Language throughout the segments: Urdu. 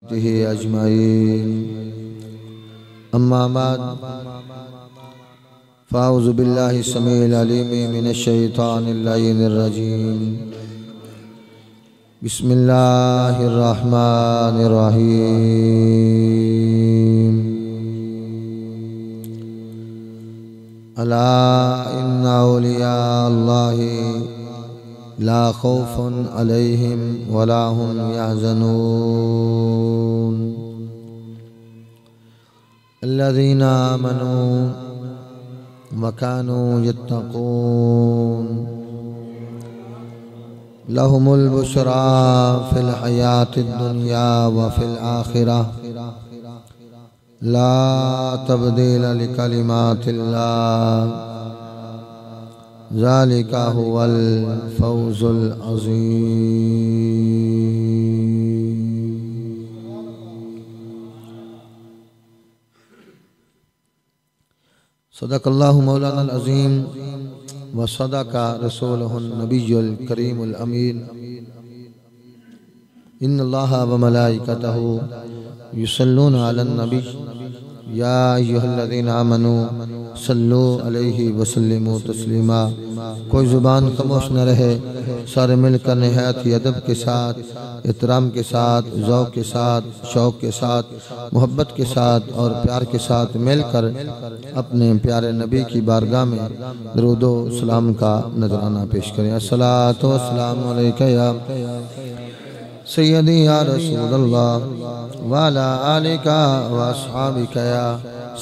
أجمعين أما بعد فأعوذ بالله السميع العليم من الشيطان اللعين الرجيم بسم الله الرحمن الرحيم ألا إن أولياء الله لا خوف عليهم ولا هم يحزنون الذين آمنوا وكانوا يتقون لهم البشرى في الحياة الدنيا وفي الآخرة لا تبديل لكلمات الله ذلك هو الفوز العظيم. صدق الله مولانا العظيم وصدق رسوله النبي الكريم الأمين. إن الله وملائكته يصلون على النبي يا أيها الذين آمنوا صلوا علیہ وسلموا تسلیما. کوئی زبان خاموش نہ رہے، سارے مل کر نہایت ہی ادب کے ساتھ، احترام کے ساتھ، ذوق کے ساتھ، شوق کے ساتھ، محبت کے ساتھ اور پیار کے ساتھ مل کر اپنے پیارے نبی کی بارگاہ میں درود و سلام کا نذرانہ پیش کریں. الصلاۃ والسلام علیکہ یا سیدی یا رسول اللہ وعلی آلک واصحابک یا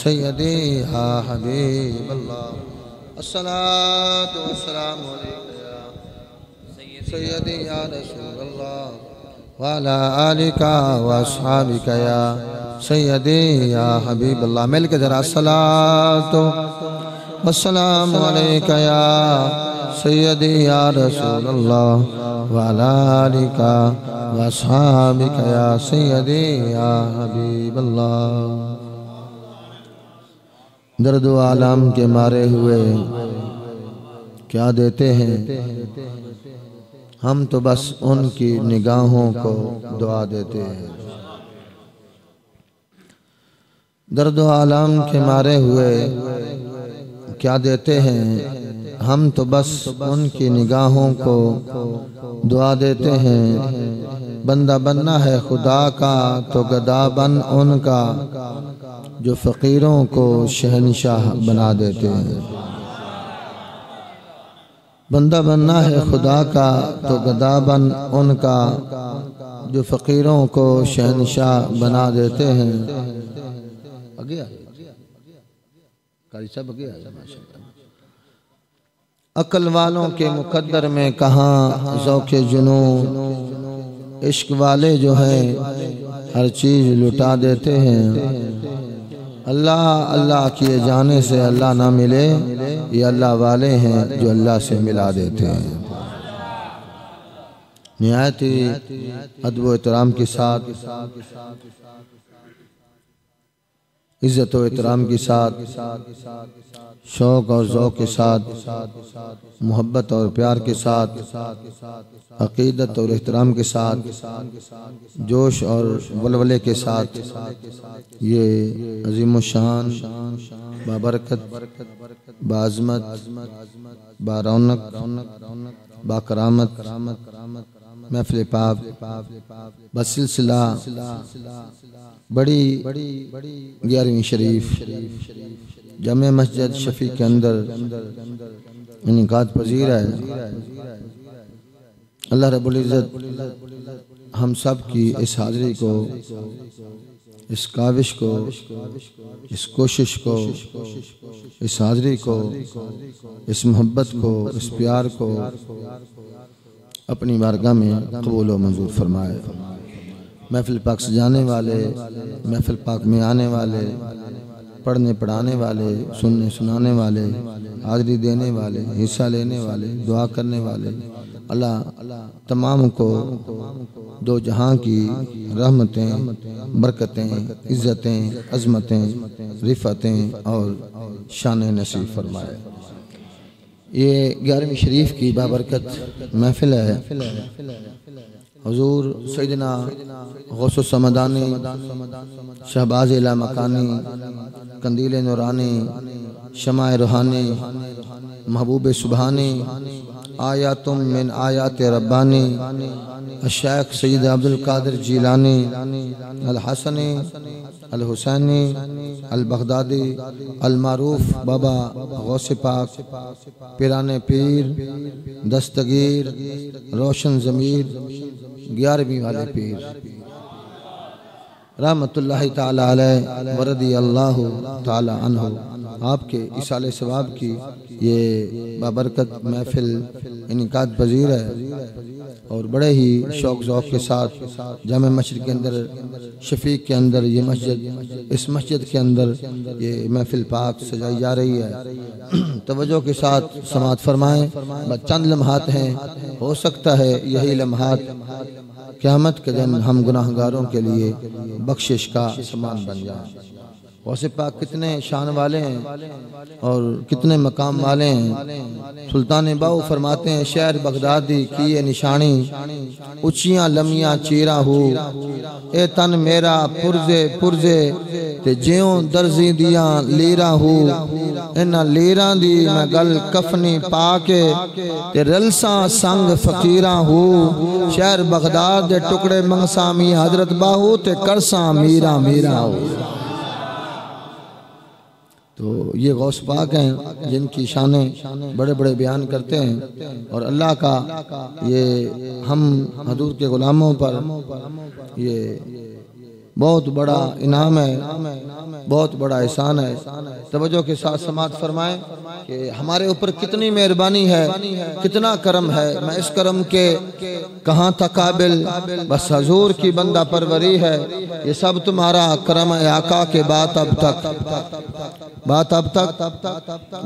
سیدی یا حبیب اللہ. الصلاۃ والسلام علیکہ یا سیدی یا رسول اللہ وعلی آلک واصحابک یا سیدی یا حبیب اللہ. مل کے ذرا الصلاۃ والسلام علیکہ یا سیدی یا رسول اللہ وعلی آلک واصحابک یا سیدی یا حبیب اللہ. درد و آلام کے مارے ہوئے کیا دیتے ہیں ہم تو بس ان کی نگاہوں کو دعا دیتے ہیں. درد و آلام کے مارے ہوئے کیا دیتے ہیں ہم تو بس ان کی نگاہوں کو دعا دیتے ہیں. بندہ بننا ہے خدا کا تو گدا بن ان کا جو فقیروں کو شہنشاہ بنا دیتے ہیں. بندہ بننا ہے خدا کا تو گدا بن ان کا جو فقیروں کو شہنشاہ بنا دیتے ہیں. عقل والوں کے مقدر میں کہاں ذوق جنون، عشق والے جو ہیں ہر چیز لٹا دیتے ہیں. اللہ اللہ کیے جانے سے اللہ نہ ملے، یہ اللہ والے ہیں جو اللہ سے ملا دیتے ہیں. نہایت ہی ادب و احترام کے ساتھ، عزت و احترام کے ساتھ، شوق اور ذوق کے ساتھ، محبت اور پیار کے ساتھ، عقیدت اور احترام کے ساتھ، جوش اور ولولے کے ساتھ یہ عظیم الشان، بابرکت، بعظمت، بارونق، باکرامت محفل پاک بسلسلہ بڑی 11ویں شریف جامع مسجد شفیع کے اندر انعقاد پذیر ہے. اللہ رب العزت ہم سب کی اس حاضری کو، اس کاوش کو، اس کوشش کو، اس حاضری کو، اس محبت کو، اس پیار کو اپنی بارگاہ میں قبول و منظور فرمائے. محفل پاک سجانے والے، محفل پاک میں آنے والے، پڑھنے پڑھانے والے، سننے سنانے والے، حاضری دینے والے، حصہ لینے والے، دعا کرنے والے، اللہ تمام کو دو جہاں کی رحمتیں، برکتیں، عزتیں، عظمتیں، رفتیں اور شان نصیب فرمائے. یہ 11ویں شریف کی بابرکت محفل ہے. حضور سیدنا غوث السمدانی، شہباز لامکانی، قندیل نورانی، شمع روحانی، محبوب سبحانی، آیاتم من آیات ربانی، الشیخ سید عبدالقادر جیلانی، الحسنی، الحسینی، البغدادی، المعروف بابا غوث پاک، پیران پیر، دستگیر، روشن ضمیر، 11ویں والے پیر رحمت اللہ تعالی علیہ ورضی اللہ تعالی عنہ، آپ کے اصال ثواب کی یہ بابرکت محفل انعقاد پذیر ہے اور بڑے ہی شوق ذوق کے ساتھ جامع مسجد کے اندر شفیق کے اندر یہ مسجد، اس مسجد کے اندر یہ محفل پاک سجائی جا رہی ہے۔ توجہ کے ساتھ سماعت فرمائیں، بس چند لمحات ہیں، ہو سکتا ہے یہی لمحات قیامت کے دن ہم گناہگاروں کے لیے بخشش کا سامان بن جائیں۔ غوث پاک کتنے شان والے ہیں اور کتنے مقام والے ہیں۔ سلطان باؤ فرماتے ہیں شہر بغدادی کی یہ نشانی، اچیاں لمیاں چیرا ہو، اے تن میرا پرزے پرزے تے جیوں درزی دیاں لیرا ہو، انہاں لیراں دی میں گل کفنی پاکے تے رلساں سنگ فقیراں ہو، شہر بغداد دے ٹکڑے منگساں می حضرت باہو تے کرساں میرا میرا ہو۔ تو یہ غوث پاک ہیں جن کی شانیں بڑے بڑے بیان کرتے ہیں، اور اللہ کا یہ ہم حضور کے غلاموں پر یہ بہت بڑا انعام ہے، بہت بڑا احسان ہے۔ توجہ کے ساتھ سماعت فرمائیں کہ ہمارے اوپر کتنی مہربانی ہے، کتنا کرم ہے۔ میں اس کرم کے کہاں تھا قابل، بس حضور کی بندہ پروری ہے، یہ سب تمہارا کرم ہے آقا کے بات اب تک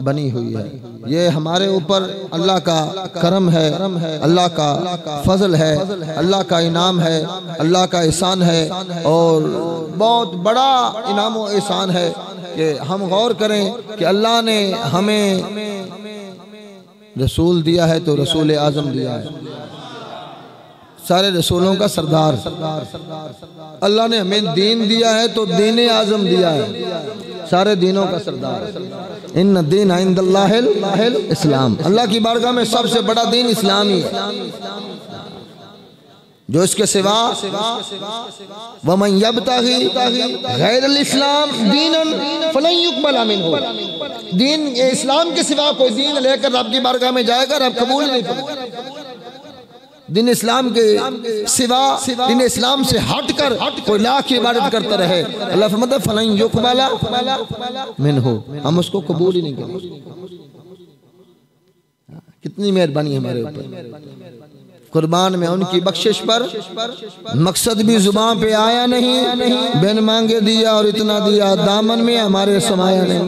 بنی ہوئی ہے۔ یہ ہمارے اوپر اللہ کا کرم ہے، اللہ کا فضل ہے، اللہ کا انعام ہے، اللہ کا احسان ہے، اور بہت بڑا انعام و احسان ہے کہ ہم غور کریں کہ اللہ نے ہمیں رسول دیا ہے تو رسول اعظم دیا ہے، سارے رسولوں کا سردار۔ اللہ نے ہمیں دین دیا ہے تو دین اعظم دیا ہے، سارے دینوں کا سردار۔ ان الدین عند اللہ الاسلام، اللہ کی بارگاہ میں سب سے بڑا دین اسلامی ہے، جو اس کے سوا وَمَنْ يَبْتَغِي غَيْرَ الْإِسْلَامِ دِينًا فَلَنْ يُقْبَلَ مِنْهُ، دین اسلام کے سوا کوئی دین لے کر رب کی بارگاہ میں جائے گا رب قبول نہیں کرے گا۔ دین اسلام کے سوا، دین اسلام سے ہٹ کر کوئی لا کی عبادت کرتا رہے، اللہ فرماتا ہے فَلَنْ يُقْبَلَ مِنْهُ، ہم اس کو قبول ہی نہیں کریں گے۔ کتنی مہربانی ہمارے اوپر، قربان میں ان کی بخشش پر مقصد بھی زبان پہ آیا نہیں، بن مانگے دیا اور اتنا دیا، دامن میں ہمارے سمایا نہیں۔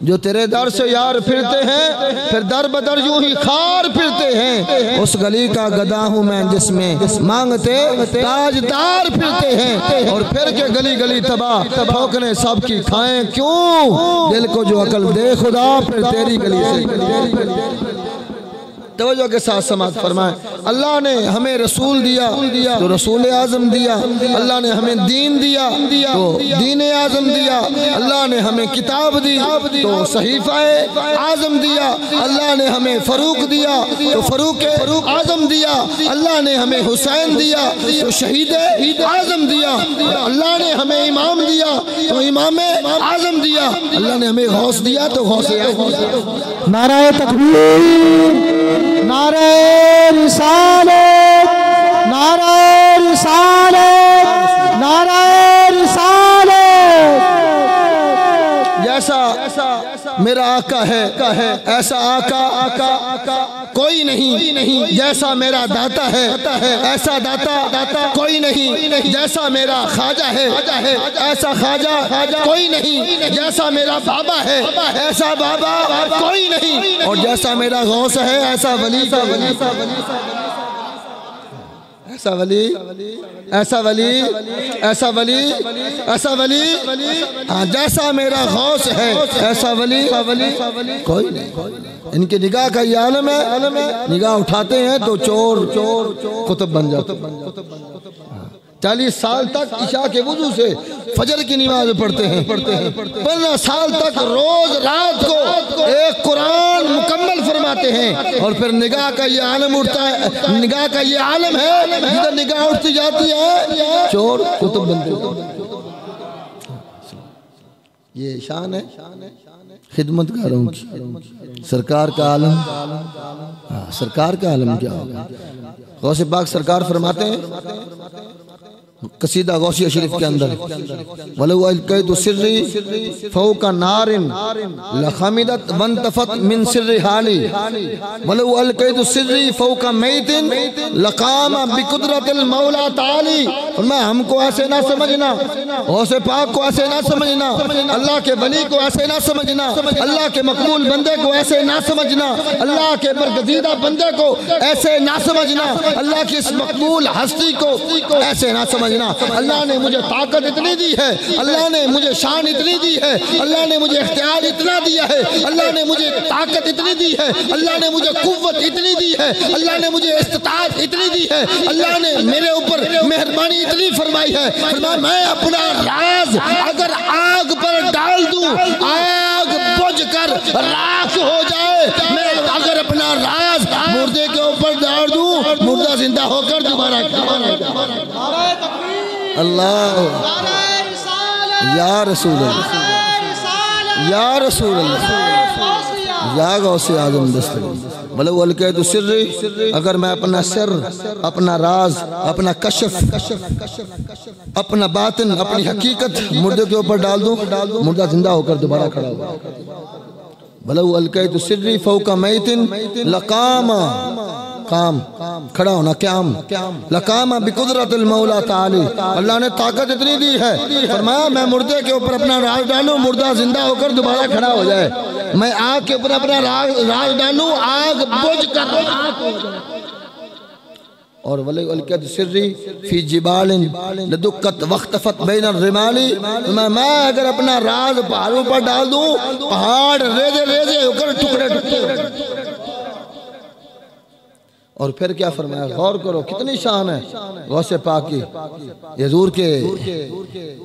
جو تیرے در سے یار پھرتے ہیں پھر در بدر یوں ہی خار پھرتے ہیں، اس گلی کا گدا ہوں میں جس میں مانگتے تاجدار پھرتے ہیں، اور پھر کے گلی گلی تباہ ٹھوکریں سب کی کھائیں کیوں، دل کو جو عقل دے خدا پھر تیری گلی سے۔ توجہ کے ساتھ سماعت فرمائیں، اللہ نے ہمیں رسول دیا تو رسول اعظم دیا، اللہ نے ہمیں دین دیا تو دین اعظم دیا، اللہ نے ہمیں کتاب دی تو صحیفہ اعظم دیا، اللہ نے ہمیں فروق دیا تو فروق اعظم دیا، اللہ نے ہمیں حسین دیا تو شہید اعظم دیا، اللہ نے ہمیں امام دیا تو امام اعظم دیا، اللہ نے ہمیں غوث دیا تو غوث اعظم دیا۔ نعرہ تکبیر، نعرہ رسالت، نعرہ رسالت، نعرہ رسالت۔ جیسا میرا آقا ہے ایسا آقا کوئی نہیں، جیسا میرا داتا ہے ایسا داتا کوئی نہیں، جیسا میرا خواجہ ہے ایسا خواجہ کوئی نہیں، جیسا میرا بابا ہے ایسا بابا کوئی نہیں، اور جیسا میرا غوث ہے ایسا ولی ایسا ولی ایسا ولی ایسا ولی ایسا ولی ہاں جیسا میرا غوث ہے ایسا ولی کوئی نہیں. ان کی نگاہ کا یہ عالم ہے، نگاہ اٹھاتے ہیں تو چور قطب بن جاتے ہیں. 40 سال تک عشاء کے وضو سے فجر کی نماز پڑھتے ہیں، 15 سال تک روز رات کو ایک قرآن مکمل فرماتے ہیں، اور پھر نگاہ کا یہ عالم اٹھتا ہے، نگاہ کا یہ عالم ہے جدھر نگاہ اٹھتی جاتی ہے چور قطب بنتے ہیں. یہ شان ہے خدمت گاروں کی. سرکار کا عالم، سرکار کا عالم کیا ہوگا؟ غوث پاک سرکار فرماتے ہیں قصیدہ غوثیہ شریف کے اندر وَلَوْ أَلْقَيْتُ سِرِّي فَوْقَ نَارٍ لَخَمِدَتْ وَانْتَفَتْ مِنْ سِرِّ حَالِي وَلَوْ أَلْقَيْتُ سِرِّي فَوْقَ مَيْتٍ لَقَامَ بِقُدْرَةِ الْمَوْلَى تعالی. فرمایا ہم کو ایسے نہ سمجھنا، غوث پاک کو ایسے نہ سمجھنا، اللہ کے ولی کو ایسے نہ سمجھنا، اللہ کے مقبول بندے کو ایسے نہ سمجھنا، اللہ کے برگزیدہ بندے کو ایسے نہ سمجھنا، اللہ کی اس مقبول ہستی کو ایسے نہ سمجھنا. اللہ نے مجھے طاقت اتنی دی ہے، اللہ نے مجھے شان اتنی دی ہے، اللہ نے مجھے اختیار اتنا دیا ہے، اللہ نے مجھے طاقت اتنی دی ہے، اللہ نے مجھے قوت اتنی دی ہے، اللہ نے مجھے استطاعت اتنی دی ہے، اللہ نے میرے اوپر مہربانی اتنی فرمائی ہے. فرمایا میں اپنا راز اگر آگ پر ڈال دوں آگ بجھ کر راکھ ہو جائے، میں اگر اپنا راز مردے کے اوپر ڈال دوں مردہ زندہ ہو کر دوبارہ اللہ یا رسول اللہ یا رسول اللہ یا غوث اعظم دستگیر. وَلَوْ أَلْقَيْتُ سِرِّي اگر میں اپنا سر، اپنا راز، اپنا کشف، اپنا باطن، اپنی حقیقت مردے کے اوپر ڈال دوں مردہ زندہ ہو کر دوبارہ کھڑا ہوگا. وَلَوْ أَلْقَيْتُ سِرِّي فَوْقَ مَيْتٍ لَقَامَ قام کھڑا ہونا قیام لقام بقدرت المولا تعالی. اللہ نے طاقت اتنی دی ہے، فرمایا میں مردے کے اوپر اپنا راز ڈالوں مردہ زندہ ہو کر دوبارہ کھڑا ہو جائے، میں آگ کے اوپر اپنا راز ڈالوں آگ بجھ کر راکھ ہو جائے. اور وَلَوْ أَلْقَيْتُ سِرِّي فِي جِبَالٍ لَدُكَّتْ وَاخْتَفَتْ بَيْنَ الرِّمَالِ. میں اگر اپنا راز پہاڑوں پر ڈال دوں پہاڑ ریزے ہو کر ٹکڑے ٹکڑے. اور پھر کیا فرمایا؟ غور کرو کتنی شان ہے غوث پاک کی، حضور کے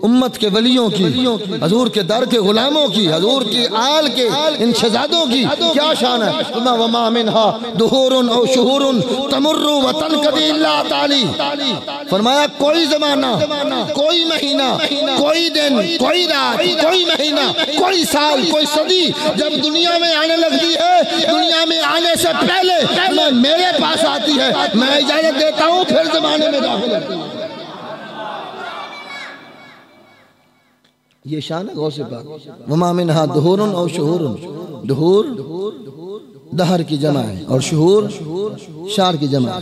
امت کے ولیوں کی، حضور کے در کے غلاموں کی، حضور کی آل کے ان شہزادوں کی کیا شان ہے. وَمَا مِنْهَا دُهُورٌ أَوْ شُهُورٌ تَمُرُّ وَتَنْقَضِي إِلَّا تَعْلِي. فرمایا کوئی زمانہ، کوئی مہینہ، کوئی دن، کوئی رات، کوئی مہینہ، کوئی سال، کوئی صدی جب دنیا میں آنے لگتی ہے، دنیا میں آنے سے پہلے میرے پاس آتی ہے، میں اجازت دیتا ہوں پھر زمانے میں داخل ہوتی ہے. یہ شان ہے غوث پاک. وَمَا مِنْهَا دُهُورٌ أَوْ شُهُورٌ. دہور دہر کی جمع ہے اور شہور شہر کی جمع ہے.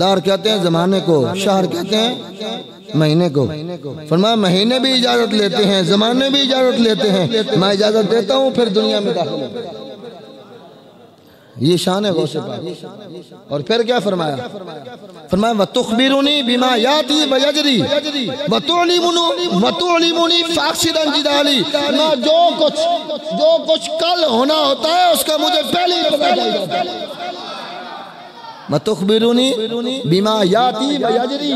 دار کہتے ہیں زمانے کو، شہر کہتے ہیں مہینے کو. فرمایا مہینے بھی اجازت لیتے ہیں، زمانے بھی اجازت لیتے ہیں، میں اجازت دیتا ہوں پھر دنیا میں داخل ہوتا ہے. یہ شان ہے غوث پاک. اور پھر کیا فرمایا؟ فرمایا وَتُخْبِرُنِي بِمَا يَأْتِي وَيَجْرِي وَتُعْلِمُنِي فَأَقْصِدًا جِدَالِي. جو کچھ کل ہونا ہوتا ہے اس کا مجھے پہلے ہی پتہ چل جاتا ہے. وَتُخْبِرُنِي بِمَا يَأْتِي وَيَجْرِي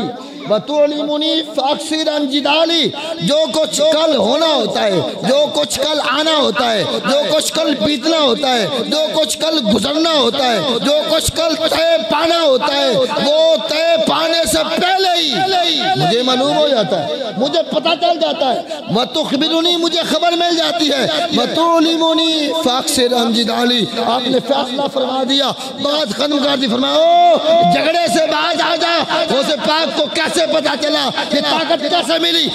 وَتُعْلِمُنِي فَأَقْصِدًا جِدَالِي. جو کچھ کل ہونا ہوتا ہے، جو کچھ کل آنا ہوتا ہے، جو کچھ کل بیتنا ہوتا ہے، جو کچھ کل گزرنا ہوتا ہے، جو کچھ کل طے پانا ہوتا ہے، وہ طے پانے سے پہلے ہی مجھے معلوم ہو جاتا ہے، مجھے پتہ چل جاتا ہے. وَتُخْبِرُنِي مجھے خبر مل جاتی ہے. وَتُعْلِمُنِي فَأَقْصِدًا جِدَالِي. آپ نے فیصلہ فرما دیا، بات ختم کر دی. فرمایا جھگڑے سے باز آ جا. غوث پاک کو کیسے پتا چلا، یہ طاقت کیسے ملی؟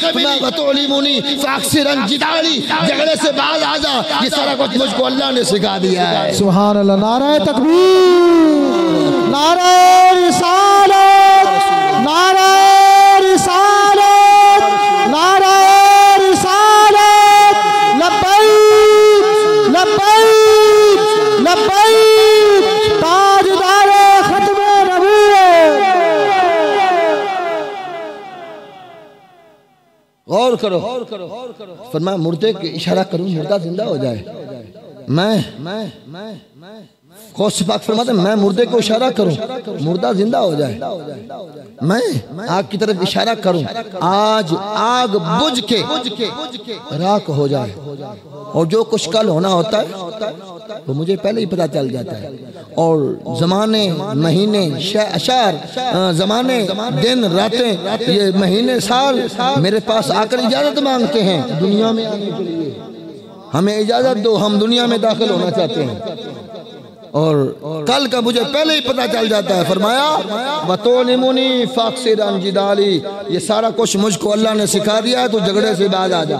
وَتُعْلِمُنِي فَأَقْصِدًا جِدَالِي. جھگڑے سے باز آ جا، یہ سارا کچھ مجھ کو اللہ نے سکھا دیا ہے. سبحان اللہ. نعرہ تکبیر، نعرہ رسالت، نعرہ رسالت، نعرہ رسالت. لبیک لبیک لبیک تاجدار ختم نبوت. غور کرو، فرمایا مردے کے اشارہ کروں مردہ زندہ ہو جائے. میں غوث پاک فرماتے ہیں میں مردے کو اشارہ کروں مردہ زندہ ہو جائے. میں آگ کی طرف اشارہ کروں آج آگ بجھ کے راکھ ہو جائے. اور جو کچھ کل ہونا ہوتا ہے وہ مجھے پہلے ہی پتہ چل جاتا ہے. اور زمانے مہینے اشار زمانے دن راتیں یہ مہینے سال میرے پاس آ کر اجازت مانگتے ہیں دنیا میں آنے کے لیے. ہمیں اجازت دو، ہم دنیا میں داخل ہونا چاہتے ہیں. اور کل کا مجھے پہلے ہی پتہ چل جاتا ہے. فرمایا وَتُعْلِمُنِي فَاقْصِرْ عَنْ جِدَالِي، یہ سارا کچھ مجھ کو اللہ نے سکھا دیا ہے. تو جھگڑے سے باز آ جا.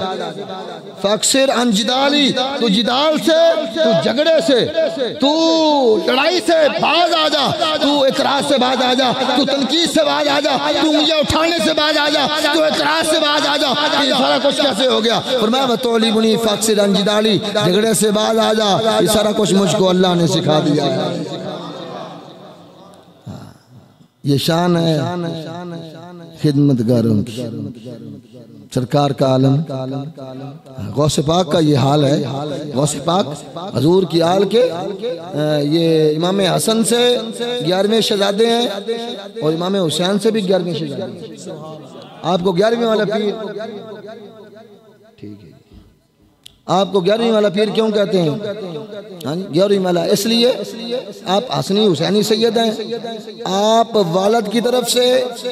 فَاقْصِرْ عَنْ جِدَالِي، تو جدال سے، تو جھگڑے سے، تو لڑائی سے باز آ جا، تو اعتراض سے باز آ جا، تو تنقید سے باز آ جا، تو انگلیاں اٹھانے سے باز آ جا، تو اعتراض سے باز آ جا. یہ سارا کچھ کیسے ہو گیا؟ فرمایا وَتُعْلِمُنِي فَاقْصِرْ عَنْ جِدَالِي، جھگڑے سے باز آ جا. یہ سارا کچھ مجھ کو اللہ نے سکھا دیا ہے. یہ شان ہے خدمتگاروں کی. سرکار کا عالم غوث پاک کا یہ حال ہے. غوث پاک حضور کی آل کے یہ امام حسن سے 11ویں شہزادے ہیں اور امام حسین سے بھی 11ویں شہزادے ہیں. آپ کو 11ویں والا پیر ٹھیک ہے، آپ کو 11ویں والا پیر کیوں کہتے ہیں؟ 11ویں والا اس لیے آپ حسنی حسینی سید ہیں. آپ والد کی طرف سے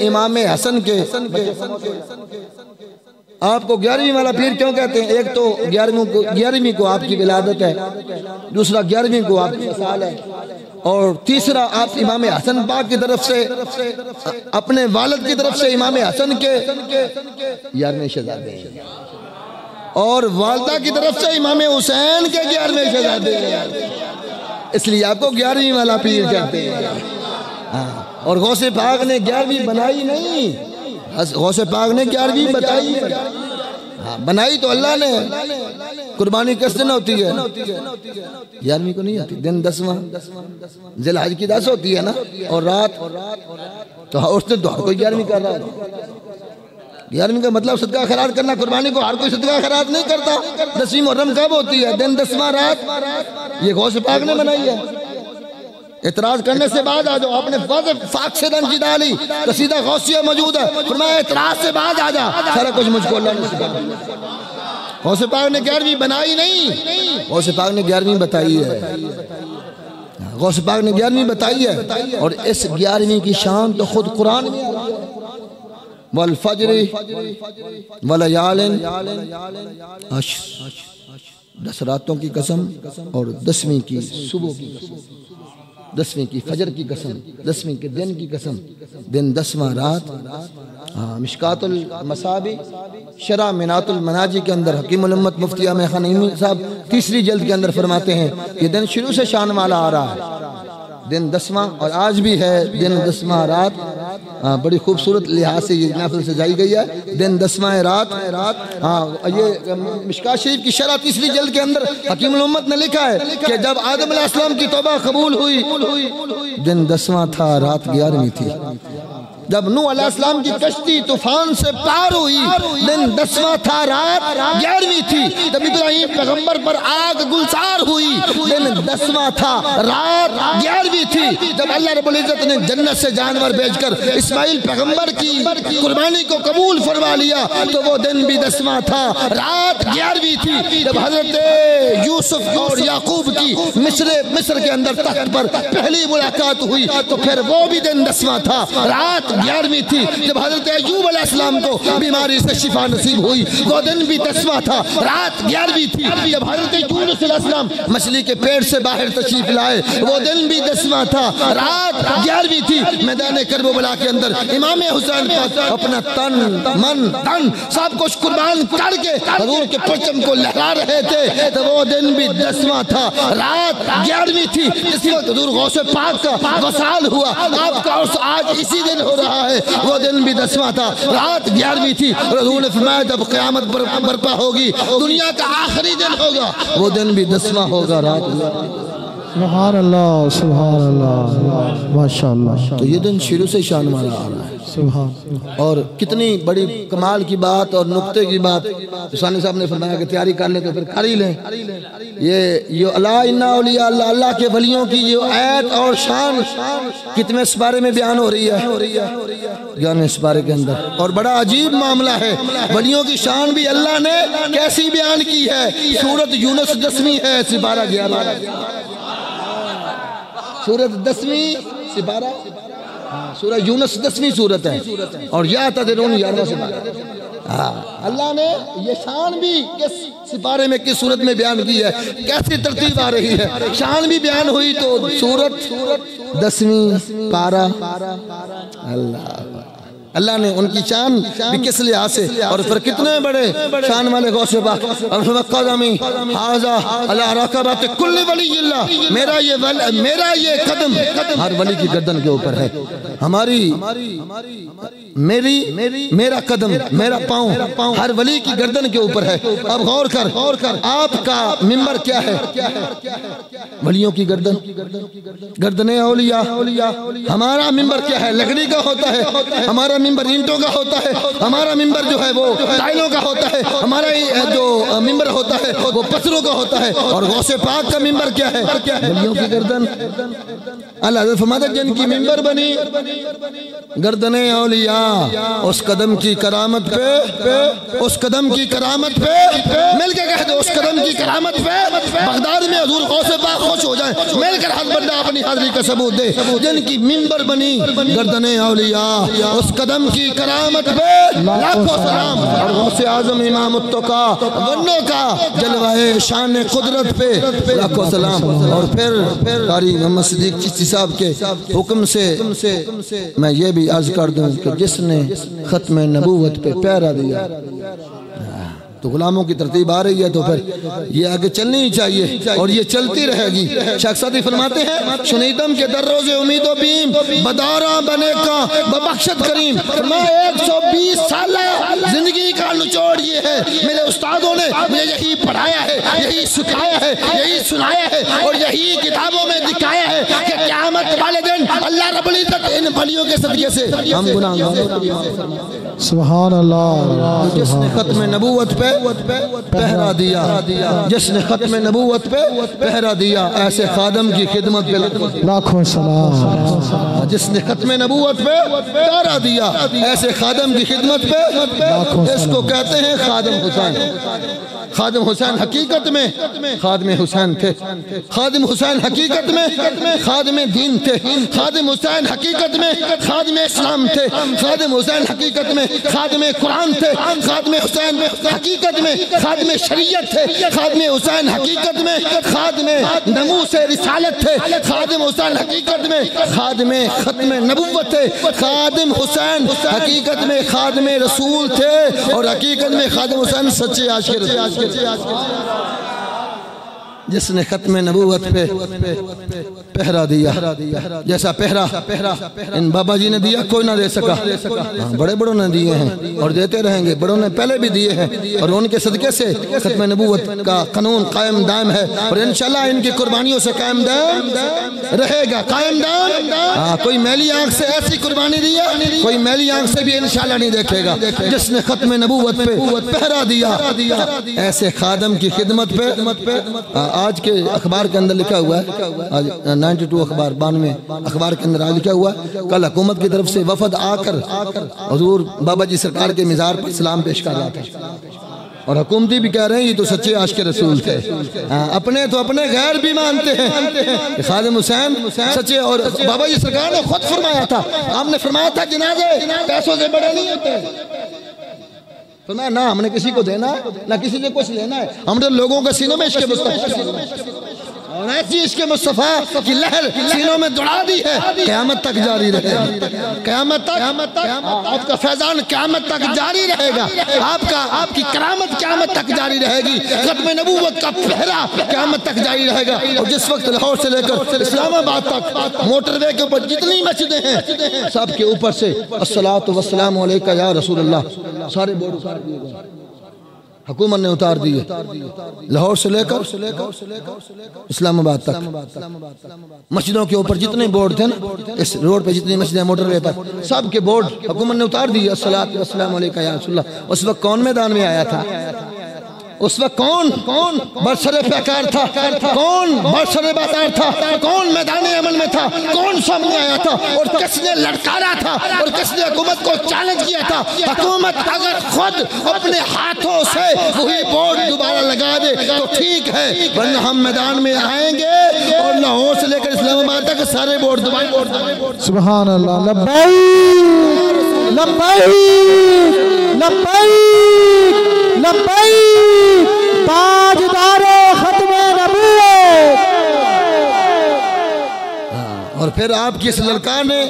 امام حسن کے. آپ کو 11ویں والا پیر کیوں کہتے ہیں؟ ایک تو 11ویں کو آپ کی ولادت ہے، دوسرا 11ویں کو آپ کی وصال ہے، اور تیسرا آپ امام حسن پاک کی طرف سے اپنے والد کی طرف سے امام حسن کے 11ویں شہزادے ہیں، اور والدہ کی طرف سے امام حسین کے 11ویں شہزادے ہیں. اس لیے آپ کو 11ویں والا پیر کہتے ہیں. اور غوث پاک نے 11ویں بنائی نہیں، غوث پاک نے 11ویں بتائی ہے. بنائی تو اللہ نے. قربانی کس دن ہوتی ہے؟ 11ویں کو نہیں ہوتی. دن 10واں ذی الحج کی 10 ہوتی ہے نا، اور رات تو اس دن تو ہر کوئی 11ویں کر رہا ہے. 11ویں کا مطلب صدقہ خیرات کرنا. قربانی کو ہر کوئی صدقہ خیرات نہیں کرتا. 10ویں محرم کب ہوتی ہے؟ دن 10واں رات. یہ غوث پاک نے بنائی ہے. اعتراض کرنے سے بعد آ جاؤ. آپ نے فاقصر عن جدالی قصیدہ غوثیہ موجود ہے. فرمایا اعتراض سے بعد آ جا. سارا کچھ مجھ کو اللہ نے سکھایا. غوث پاک نے 11ویں بنائی نہیں، غوث پاک نے 11ویں بتائی ہے. غوث پاک نے 11ویں بتائی ہے. اور اس 11ویں کی شان تو خود قرآن میں آ رہی ہے. والفجر ولیال عشر، 10 راتوں کی قسم اور 10ویں کی صبح کی قسم، 10ویں کی فجر کی قسم، 10ویں کے دن کی قسم. دن 10واں رات. مشکات المصابی شرح منات المناجی کے اندر حکیم الامت مفتی احمد خان نعیمی صاحب 3ری جلد کے اندر فرماتے ہیں یہ دن شروع سے شان والا آ رہا ہے. دن 10واں اور آج بھی ہے دن 10واں رات. بڑی خوبصورت لحاظ سے یہ محفل سجائی گئی ہے. دن 10واں رات. یہ مشکات شریف کی شرح 3ری جلد کے اندر حکیم الامت نے لکھا ہے کہ جب آدم علیہ السلام کی توبہ قبول ہوئی دن 10واں تھا، رات 11ویں تھی. جب نوح علیہ السلام کی کشتی طوفان سے پار ہوئی دن 10واں تھا، رات 11ویں تھی. جب ابراہیم پیغمبر پر آگ گلزار ہوئی دن 10واں تھا، رات 11ویں تھی. جب اللہ رب العزت نے جنت سے جانور بھیج کر اسماعیل پیغمبر کی قربانی کو قبول فرما لیا تو وہ دن بھی 10واں تھا، رات 11ویں تھی. جب حضرت یوسف اور یعقوب کی مصر کے اندر تخت پر پہلی ملاقات ہوئی تو پھر وہ بھی دن 10واں تھا، رات 11ویں تھی. جب حضرت ایوب علیہ السلام کو بیماری سے شفا نصیب ہوئی وہ دن بھی 10واں تھا، رات 11ویں تھی. جب حضرت یونس علیہ السلام مچھلی کے پیٹ سے باہر تشریف لائے وہ دن بھی 10واں تھا، رات 11ویں تھی. میدان کربلا کے اندر امام حسین پر اپنا تن من دن سب کچھ قربان کر کے حضور کے پرچم کو لہرا رہے تھے تو وہ دن بھی 10واں تھا، رات 11ویں تھی. اس وقت حضور غوث پاک کا وصال ہوا. آپ کا عرس آج اسی دن ہو رہا ہے. وہ دن بھی 10واں تھا، رات 11ویں تھی. حضور نے فرمایا جب قیامت برپا ہوگی دنیا کا آخری دن ہوگا وہ دن بھی 10واں ہوگا، رات. سبحان اللہ سبحان اللہ ماشاءاللہ. تو یہ دن شروع سے شان والا آ رہا ہے. اور کتنی بڑی کمال کی بات اور نقطے کی بات حسانی صاحب نے فرمایا کہ تیاری کر لیں تو پھر کر ہی لیں. یہ الا ان اولیاء اللہ، اللہ کے ولیوں کی یہ آیت اور شان کتنے سپارے میں بیان ہو رہی ہے؟ 11ویں سپارے کے اندر. اور بڑا عجیب معاملہ ہے، ولیوں کی شان بھی اللہ نے کیسی بیان کی ہے. سورۃ یونس 10ویں ہے، سپارہ 11. سورۃ 10ویں سپارہ، سورہ یونس 10ویں سورت ہے، اور یا تدرون 11واں سپارہ. اللہ نے یہ شان بھی کس سپارے میں کس صورت میں بیان کی ہے، کیسی ترتیب آ رہی ہے. شان بھی بیان ہوئی تو سورت 10ویں پارہ. اللہ نے ان کی شان بھی کس لحاظ سے، اور پھر کتنے بڑے شان والے غوث پاک. اور قدمی ھذا علی رکبۃ کل ولی اللہ، میرا یہ قدم ہر ولی کی گردن کے اوپر ہے. میرا قدم، میرا پاؤں ہر ولی کی گردن کے اوپر ہے. اب غور کر، آپ کا منبر کیا ہے؟ ولیوں کی گردن اولیاء. ہمارا منبر کیا ہے؟ لکڑی کا ہوتا ہے. ہمارا منبر اینٹوں کا ہوتا ہے. ہمارا منبر جو ہے وہ ٹائلوں کا ہوتا ہے. ہمارا جو منبر ہوتا ہے وہ پتھروں کا ہوتا ہے. اور غوث پاک کا منبر کیا ہے؟ ولیوں کی گردن. اللہ فرماتا ہے جن کی منبر بنی گردن اولیاء، اس قدم کی کرامت پہ، اس قدم کی کرامت پہ، مل کے کہہ دو اس قدم کی کرامت پہ بغداد میں حضور غوث پاک خوش ہو جائیں. مل کر ہاتھ بندہ اپنی حاضری کا ثبوت دے. جن کی منبر بنی گردن اولیاء، اس قدم کی کرامت پہ لاکھوں سلام. اور غوث اعظم امام التقا ونوں کا جلوہ شان قدرت پہ لاکھوں سلام. اور پھر قاری محمد صدیق چشتی صاحب کے حکم سے میں یہ بھی عرض کر دوں کہ جس نے ختم نبوت پہ پیرا دیا تو غلاموں کی ترتیب آ رہی ہے، تو پھر یہ آگے چلنی ہی چاہیے اور یہ چلتی رہے گی. شیخ سعدی فرماتے ہیں شنیدم کے در روز امید و بیم بدارہ بنے کا ببخشت کریم. فرمایا 120 سالہ زندگی کا نچوڑ یہ ہے، میرے استادوں نے مجھے یہی پڑھایا ہے، یہی سکھایا ہے، یہی سنایا ہے، اور یہی کتابوں میں دکھایا ہے کہ قیامت والے دن اللہ رب العزت ان ولیوں کے صدقے سے ہم گناہگار. سبحان اللہ. جس نے ختم نبوت پہ پہرا دیا، جس نے ختم نبوت پہ پہرا دیا، ایسے خادم کی خدمت پہ لاکھوں سلام. جس نے ختم نبوت پہ پہرا دیا، ایسے خادم کی خدمت پہ، اس کو کہتے ہیں خادم حسین. خادم حسین حقیقت میں خادم حسین تھے. خادم حسین حقیقت میں خادم دین تھے. خادم حسین حقیقت میں خادم اسلام تھے. خادم حسین حقیقت میں خادم قرآن تھے. خادم حسین حقیقت میں خادم شریعت تھے. خادم حسین حقیقت میں خادم ناموس رسالت تھے. خادم حسین حقیقت میں خادم ختم نبوت تھے. خادم حسین حقیقت میں خادم رسول تھے، اور حقیقت میں خادم حسین سچے عاشق تھے. جس نے ختم نبوت پہ پہرا دیا، جیسا پہرا ان بابا جی نے دیا کوئی نہ دے سکا. بڑے بڑوں نے دیے ہیں اور دیتے رہیں گے، بڑوں نے پہلے بھی دیے ہیں، اور ان کے صدقے سے ختم نبوت کا قانون قائم دائم ہے، اور انشاءاللہ ان کی قربانیوں سے قائم دائم رہے گا. قائم دائم. کوئی میلی آنکھ سے ایسی قربانی دیا، کوئی میلی آنکھ سے بھی انشاءاللہ نہیں دیکھے گا. جس نے ختم نبوت پہ پہرا دیا، ایسے خادم کی خدمت پہ. آج کے اخبار کے اندر لکھا ہوا ہے، آج 92 اخبار 92 اخبار کے اندر آج لکھا ہوا ہے، کل حکومت کی طرف سے وفد آ کر حضور بابا جی سرکار کے مزار پر سلام پیش کر رہا تھا، اور حکومتی بھی کہہ رہے ہیں یہ تو سچے عاشق رسول تھے. اپنے تو اپنے غیر بھی مانتے ہیں کہ خادم حسین سچے. اور بابا جی سرکار نے خود فرمایا تھا، آپ نے فرمایا تھا جنازے پیسوں سے بڑے نہیں ہوتے. فرمایا نہ ہم نے کسی کو دینا ہے نہ کسی سے کچھ لینا ہے، ہم نے لوگوں کے سینوں میں عشق مصطفیٰ اور ایسی عشق مصطفیٰ کی لہر سینوں میں دوڑا دی ہے، قیامت تک جاری رہے گا. قیامت تک آپ کا فیضان قیامت تک جاری رہے گا. آپ کی کرامت قیامت تک جاری رہے گی. ختم نبوت کا پہرا قیامت تک جاری رہے گا. اور جس وقت لاہور سے لے کر اسلام آباد تک موٹر وے کے اوپر جتنی مسجدیں ہیں سب کے اوپر سے الصلاۃ والسلام علیکہ یا رسول اللہ سارے بورڈ اتار دیے گئے. حکومت نے اتار دیے، لاہور سے لے کر اسلام آباد تک مسجدوں کے اوپر جتنے بورڈ تھے نا، اس روڈ پہ جتنی مسجدیں موٹر وے پر، سب کے بورڈ حکومت نے اتار دیے، الصلاۃ والسلام علیکہ یا رسول اللہ۔ اس وقت کون میدان میں آیا تھا؟ اس وقت کون برسر پیکار تھا؟ کون برسر بازار تھا؟ کون میدان عمل میں تھا؟ کون سامنے آیا تھا؟ اور کس نے لڑکارا تھا؟ اور کس نے حکومت کو چیلنج کیا تھا؟ حکومت اگر خود اپنے ہاتھوں سے وہی بورڈ دوبارہ لگا دے تو ٹھیک ہے، ورنہ ہم میدان میں آئیں گے اور لاہور سے لے کر اسلام آباد تک سارے بورڈ دوبارہ۔ سبحان اللہ، لبیک لبیک لبیک لبیک تاجدار ختم نبوت۔ اور پھر آپ کی اس للکار نے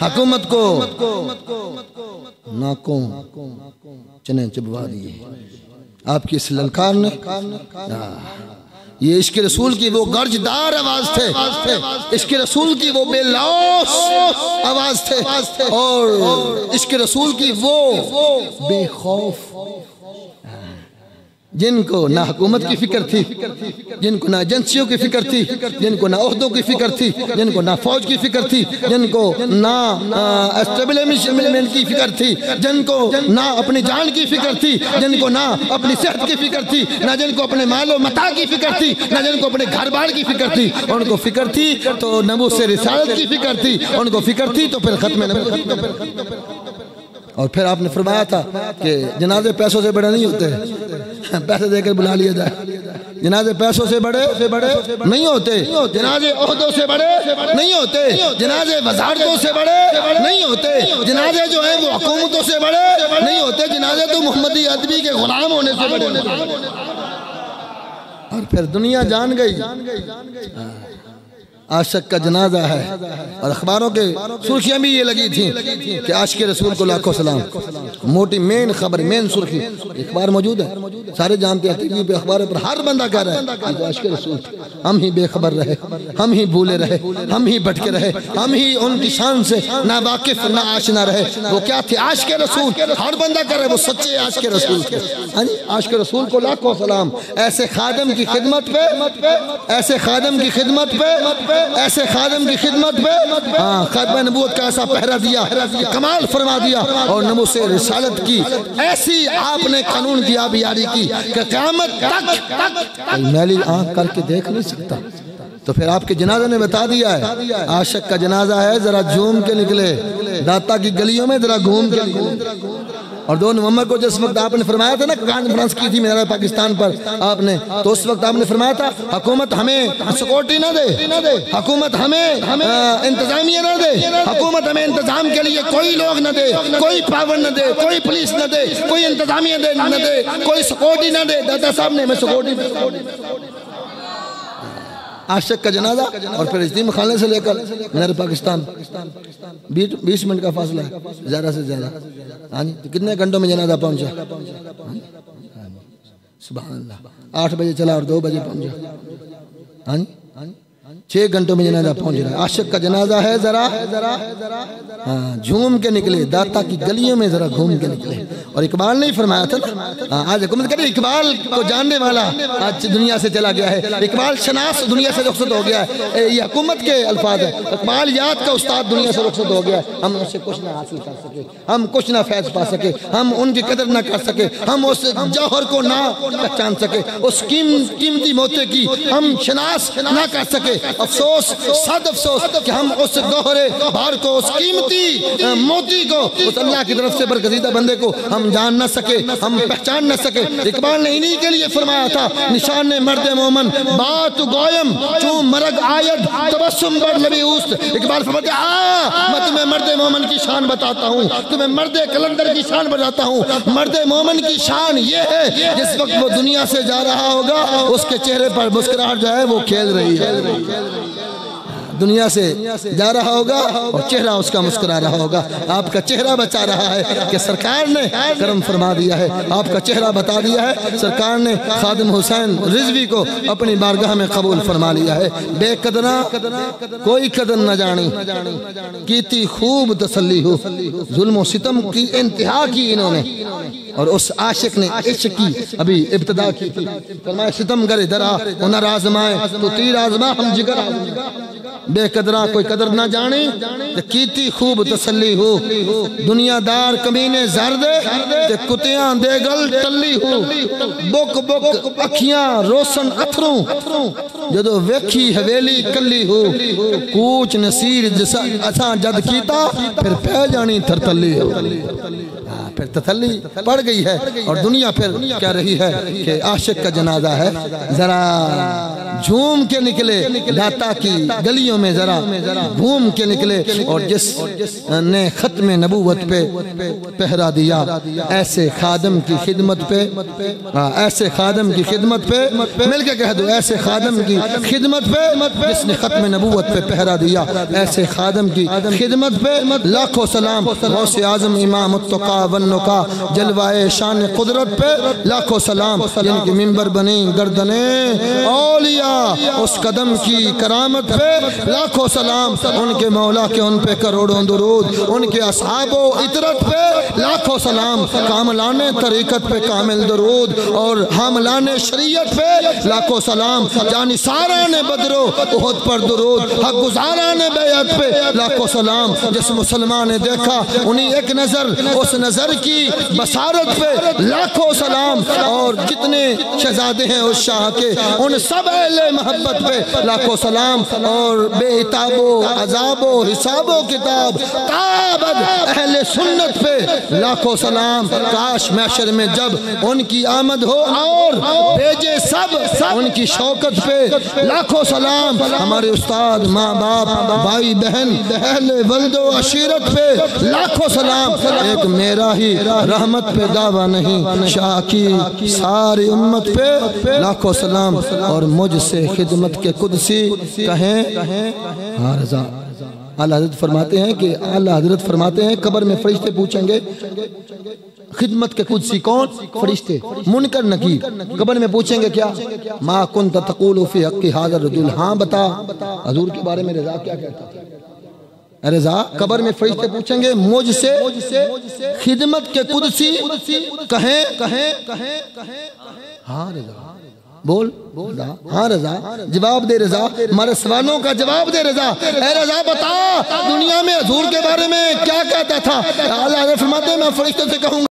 حکومت کو ناکوں چنے چبوا دیے۔ آپ کی اس للکار نے، یہ عشق رسول کی وہ گرجدار آواز تھے، عشق رسول کی وہ بے لوث آواز تھے، اور عشق رسول کی وہ بے خوف جن کو نہ حکومت کی فکر تھی، جن کو نہ ایجنسیوں کی فکر تھی، جن کو نہ عہدوں کی فکر تھی، جن کو نہ فوج کی فکر تھی، جن کو نہ اسٹیبلشمنٹ کی فکر تھی، جن کو نہ اپنی جان کی فکر تھی، جن کو نہ اپنی صحت کی فکر تھی، نہ جن کو اپنے مال و متاع کی فکر تھی، نہ جن کو اپنے گھر بار کی فکر تھی۔ ان کو فکر تھی تو نبوت سے رسالت کی فکر تھی، ان کو فکر تھی تو پھر ختم نبوت۔ اور پھر آپ نے فرمایا تھا کہ جنازے پیسوں سے بڑے نہیں ہوتے، پیسے دے کر بلا لیا جائے۔ جنازے پیسوں سے بڑے نہیں ہوتے، جنازے عہدوں سے بڑے نہیں ہوتے، جنازے وزارتوں سے بڑے نہیں ہوتے، جنازے جو ہیں وہ حکومتوں سے بڑے نہیں ہوتے، جنازے تو محمدی ادبی کے غلام ہونے سے بڑے ہوتے۔ اور پھر دنیا جان گئی عاشق کا جنازہ ہے، اور اخباروں کے سرخیاں بھی یہ لگی تھیں کہ عاشق رسول کو لاکھوں سلام۔ موٹی مین خبر، مین سرخی، اخبار موجود ہے، سارے جانتے ہیں، ٹی وی پہ اخباروں پر ہر بندہ کہہ رہا ہے کہ عاشق رسول، ہم ہی بے خبر رہے، ہم ہی بھولے رہے، ہم ہی بھٹکے رہے، ہم ہی ان کی شان سے نہ واقف نہ آشنا رہے۔ وہ کیا تھے؟ عاشق رسول۔ ہر بندہ کہہ رہا ہے وہ سچے عاشق رسول تھے۔ عاشق رسول کو لاکھوں سلام۔ ایسے خادم کی خدمت پہ، ایسے خادم کی خدمت پہ، ایسے خادم کی خدمت پہ ختم نبوت کا ایسا پہرا دیا، کمال فرما دیا، اور نبوت سے رسالت کی ایسی آپ نے قانون کی آبیاری کی کہ قیامت تک میلی آنکھ کر کے دیکھ نہیں سکتا۔ تو پھر آپ کے جنازہ نے بتا دیا ہے، عاشق کا جنازہ ہے، ذرا جھوم کے نکلے، داتا کی گلیوں میں ذرا گھوم کے نکلے۔ اور 2 نومبر کو جس وقت آپ نے فرمایا تھا نا، کانفرنس کی تھی مینار پاکستان پر آپ نے، تو اس وقت آپ نے فرمایا تھا حکومت ہمیں سیکورٹی نہ دے، حکومت ہمیں انتظامیہ نہ دے، حکومت ہمیں انتظام کے لیے کوئی لوگ نہ دے، کوئی پاور نہ دے، کوئی پولیس نہ دے، کوئی انتظامیہ نہ دے، کوئی سیکورٹی نہ دے۔ دادا صاحب نے ہمیں سیکورٹی۔ عاشق کا جنازہ، اور پھر اجتماع خانے سے لے کر مینار پاکستان 20 منٹ کا فاصلہ ہے، زیادہ سے زیادہ۔ ہاں جی، کتنے گھنٹوں میں جنازہ پہنچا؟ سبحان اللہ، 8 بجے چلا اور 2 بجے پہنچا۔ ہاں جی، 6 گھنٹوں میں جنازہ پہنچ رہا ہے۔ عاشق کا جنازہ ہے، ذرا جھوم کے نکلے، داتا کی گلیوں میں ذرا گھوم کے نکلے۔ اور اقبال نے ہی فرمایا تھا، آج حکومت کرے، اقبال کو جاننے والا آج دنیا سے چلا گیا ہے، اقبال شناس دنیا سے رخصت ہو گیا ہے۔ یہ حکومت کے الفاظ ہیں، اقبال یاد کا استاد دنیا سے رخصت ہو گیا ہے۔ ہم ان سے کچھ نہ حاصل کر سکے، ہم کچھ نہ فیض پا سکے، ہم ان کی قدر نہ کر سکے، ہم اس جوہر کو نہ پہچان سکے، اس قیمتی موتی کی ہم شناس نہ کر سکے۔ افسوس، صد افسوس کہ ہم اس گوہرے بھار کو، اس قیمتی موتی کو، اس اللہ کی طرف سے برگزیدہ بندے کو ہم جان نہ سکے، ہم پہچان نہ سکے۔ اقبال نے انہی کے لیے فرمایا تھا، نشان مرد مومن بات گویم چون مرگ آید تبسم بر لبی اوست۔ اقبال فرماتے ہیں میں تمہیں مرد مومن کی شان بتاتا ہوں، تمہیں مرد کلندر کی شان بتاتا ہوں۔ مرد مومن کی شان یہ ہے جس وقت وہ دنیا سے جا رہا ہوگا اس کے چہرے پر مسکراہٹ جو ہے وہ کھیل رہی ہے۔ دنیا سے جا رہا ہوگا اور چہرہ اس کا مسکرا رہا ہوگا. آپ کا چہرہ بچا رہا ہے کہ سرکار نے کرم فرما دیا ہے. آپ کا چہرہ بتا دیا ہے سرکار نے خادم حسین رضوی کو اپنی بارگاہ میں قبول فرما لیا ہے. بے قدرہ کوئی قدر نہ جانی کیتی خوب تسلی ہو. ظلم و ستم کی انتہا کی انہوں نے اور اس عاشق نے عشق کی ابھی ابتدا کی تھی. فرمایا ستم گرے درا انہر آزمائے تو تیر آزما ہم جگر آزمائے. بے قدرہ کوئی قدر نہ جانے کیتی خوب تسلی ہو. دنیا دار کمینے زرد تے کتیاں دے گل ٹلی ہو. بک بک اکھیاں روشن اتھروں جدو ویکھی حویلی کلی ہو. کوچ نصیر جسا اساں جد کیتا پھر پہ جانی تھرتلی ہو. پھر تسلی پڑ گئی ہے اور دنیا پھر کہہ رہی ہے کہ عاشق کا جنازہ ہے. ذرا جھوم کے نکلے داتا کی گلیوں میں ذرا گھوم کے نکلے. اور جس نے ختم نبوت پہ پہرا دیا ایسے خادم کی خدمت پہ ایسے خادم کی خدمت پہ مل کے کہہ دو ایسے خادم کی خدمت پہ جس نے ختم نبوت پہ پہرا دیا. ایسے خادم کی خدمت پہ لاکھوں سلام. غوث اعظم امام التقا والنقا جلوائے شان قدرت پہ لاکھوں سلام. جن کی منبر بنی گردنیں اولیاء اس قدم کی کرامت پہ لاکھوں سلام. ان کے مولا کے ان پہ کروڑوں درود. ان کے اصحاب و عطرت پہ لاکھوں سلام. کاملان طریقت پہ کامل درود اور حاملان شریعت پہ لاکھوں سلام. جانثاران بدر و احد پر درود. حق گزاران بیعت پہ لاکھوں سلام. جس مسلمان نے دیکھا انہیں ایک نظر اس نظر کی بصارت پہ لاکھوں سلام. اور جتنے شہزادے ہیں اس شاہ کے ان سب اہل محبت پہ لاکھوں سلام. اور بے عتاب و عذاب و حساب و کتاب تابد اہل سنت پہ لاکھوں سلام. کاش محشر میں جب ان کی آمد ہو اور بھیجے سب ان کی شوکت پہ لاکھوں سلام. ہمارے استاد ماں باپ بھائی بہن اہل ولد و عشیرت پہ لاکھوں سلام. ایک میرا ہی رحمت پہ دعویٰ نہیں شاہ کی ساری امت پہ لاکھوں سلام. اور مجھ سے خدمت کے قدسی کہیں ہاں رضا. اعلیٰ حضرت فرماتے ہیں کہ اعلیٰ حضرت فرماتے ہیں قبر میں فرشتے پوچھیں گے خدمت کے قدسی کون؟ فرشتے. منکر نکیر قبر میں پوچھیں گے کیا؟ ما کنت تقول فی حق ھذا الرجل. ہاں بتا حضور کے بارے میں رضا کیا کہتا تھا؟ رضا قبر میں فرشتے پوچھیں گے مجھ سے خدمت کے قدسی کہیں ہاں رضا. بول ہاں رضا. جواب دے رضا. ہمارے سوالوں کا جواب دے رضا. اے رضا بتا دنیا میں حضور کے بارے میں کیا کہتا تھا؟ اعلیٰ حضرت فرماتے ہیں میں فرشتوں سے کہوں گا